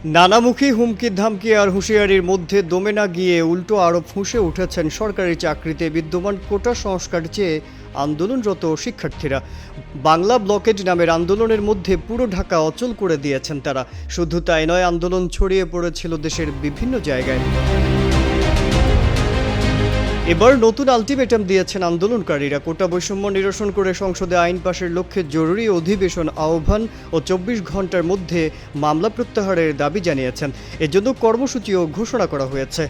নানামুখী হুমকি ধামকি আর হুঁশিয়ারির মধ্যে দমে না গিয়ে উল্টো আরো ফুঁসে উঠেছেন সরকারি চাকরিতে বিদ্যমান কোটা সংস্কার চেয়ে আন্দোলনরত শিক্ষার্থীরা। বাংলা ব্লকেড নামের আন্দোলনের মধ্যে পুরো ঢাকা অচল করে দিয়েছেন তারা। শুধু তাই নয়, আন্দোলন ছড়িয়ে পড়েছিল দেশের বিভিন্ন জায়গায়। এবার নতুন আলটিমেটাম দিয়েছেন আন্দোলনকারীরা। কোটা বৈষম্য নিরসন করে সংসদে আইন পাশের লক্ষ্যে জরুরি অধিবেশন আহ্বান ও ২৪ ঘন্টার মধ্যে মামলা প্রত্যাহারের দাবি জানিয়েছেন। এজন্য কর্মসূচিও ঘোষণা করা হয়েছে।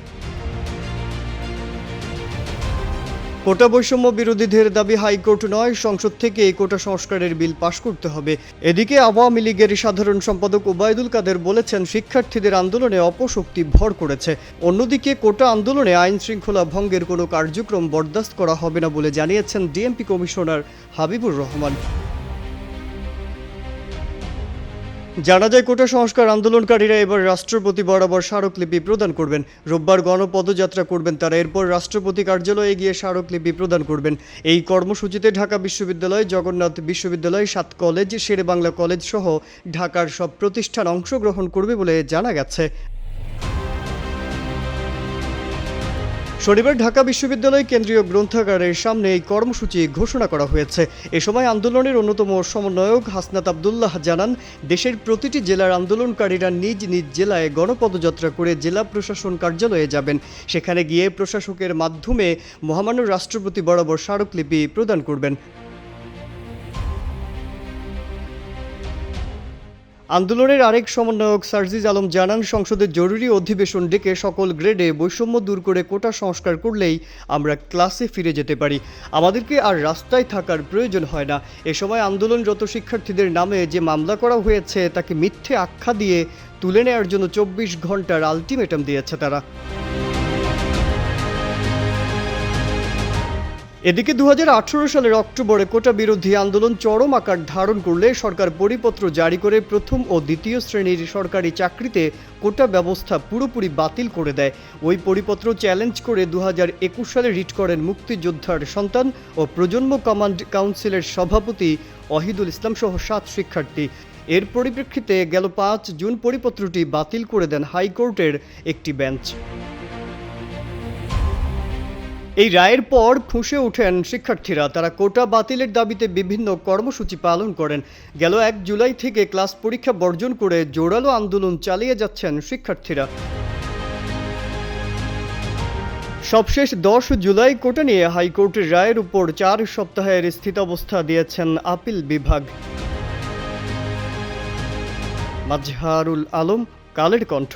কোটা বৈষম্য বিরোধীদের দাবি, হাইকোর্ট নয় সংসদ থেকে এই কোটা সংস্কারের বিল পাশ করতে হবে। এদিকে আওয়ামী লীগের সাধারণ সম্পাদক ওবায়দুল কাদের বলেছেন, শিক্ষার্থীদের আন্দোলনে অপশক্তি ভর করেছে। অন্যদিকে কোটা আন্দোলনে আইন শৃঙ্খলা ভঙ্গের কোনো কার্যক্রম বরদাস্ত করা হবে না বলে জানিয়েছেন ডিএমপি কমিশনার হাবিবুর রহমান। জানা যায়, কোটা সংস্কার আন্দোলনকারীরা এবার রাষ্ট্রপতি বরাবর স্মারকলিপি প্রদান করবেন। রোববার গণপদযাত্রা করবেন তারা, এরপর রাষ্ট্রপতি কার্যালয়ে গিয়ে স্মারকলিপি প্রদান করবেন। এই কর্মসূচিতে ঢাকা বিশ্ববিদ্যালয়, জগন্নাথ বিশ্ববিদ্যালয়, 7 কলেজ, শেরেবাংলা কলেজ সহ ঢাকার সব প্রতিষ্ঠান অংশগ্রহণ করবে বলে জানা গেছে। শনিবার ঢাকা বিশ্ববিদ্যালয় কেন্দ্রীয় গ্রন্থাগারের সামনে এই কর্মসূচি ঘোষণা করা হয়েছে। এ সময় আন্দোলনের অন্যতম সমন্বয়ক হাসনাত আবদুল্লাহ জানান, দেশের প্রতিটি জেলার আন্দোলনকারীরা নিজ নিজ জেলায় গণপদযাত্রা করে জেলা প্রশাসন কার্যালয়ে যাবেন। সেখানে গিয়ে প্রশাসকের মাধ্যমে মহামান্য রাষ্ট্রপতি বরাবর স্মারকলিপি প্রদান করবেন। আন্দোলনের আরেক সমন্বয়ক সার্জিজ আলম জানান, সংসদের জরুরি অধিবেশন ডেকে সকল গ্রেডে বৈষম্য দূর করে কোটা সংস্কার করলেই আমরা ক্লাসে ফিরে যেতে পারি। আমাদেরকে আর রাস্তায় থাকার প্রয়োজন হয় না। এ সময় আন্দোলনরত শিক্ষার্থীদের নামে যে মামলা করা হয়েছে তাকে মিথ্যে আখ্যা দিয়ে তুলে নেওয়ার জন্য ২৪ ঘন্টার আলটিমেটাম দিয়েছে তারা। এদিকে ২০১৮ সালের অক্টোবরে কোটা বিরোধী আন্দোলন চরম আকার ধারণ করলে সরকার পরিপত্র জারি করে প্রথম ও দ্বিতীয় শ্রেণীর সরকারি চাকরিতে কোটা ব্যবস্থা পুরোপুরি বাতিল করে দেয়। ওই পরিপত্র চ্যালেঞ্জ করে ২০২১ সালে রিট করেন মুক্তিযোদ্ধার সন্তান ও প্রজন্ম কমান্ড কাউন্সিলের সভাপতি ওয়াহিদুল ইসলাম সহ ৭ শিক্ষার্থী। এর পরিপ্রেক্ষিতে গেল ৫ জুন পরিপত্রটি বাতিল করে দেন হাইকোর্টের একটি বেঞ্চ। এই রায়ের পর ফুঁসে ওঠেন শিক্ষার্থীরা। তারা কোটা বাতিলের দাবিতে বিভিন্ন কর্মসূচি পালন করেন। গেল ১ জুলাই থেকে ক্লাস পরীক্ষা বর্জন করে জোরালো আন্দোলন চালিয়ে যাচ্ছেন শিক্ষার্থীরা। সবশেষ ১০ জুলাই কোটা নিয়ে হাইকোর্টের রায়ের উপর ৪ সপ্তাহের স্থিতাবস্থা দিয়েছেন আপিল বিভাগ। মাজহারুল আলম, কালের কণ্ঠ।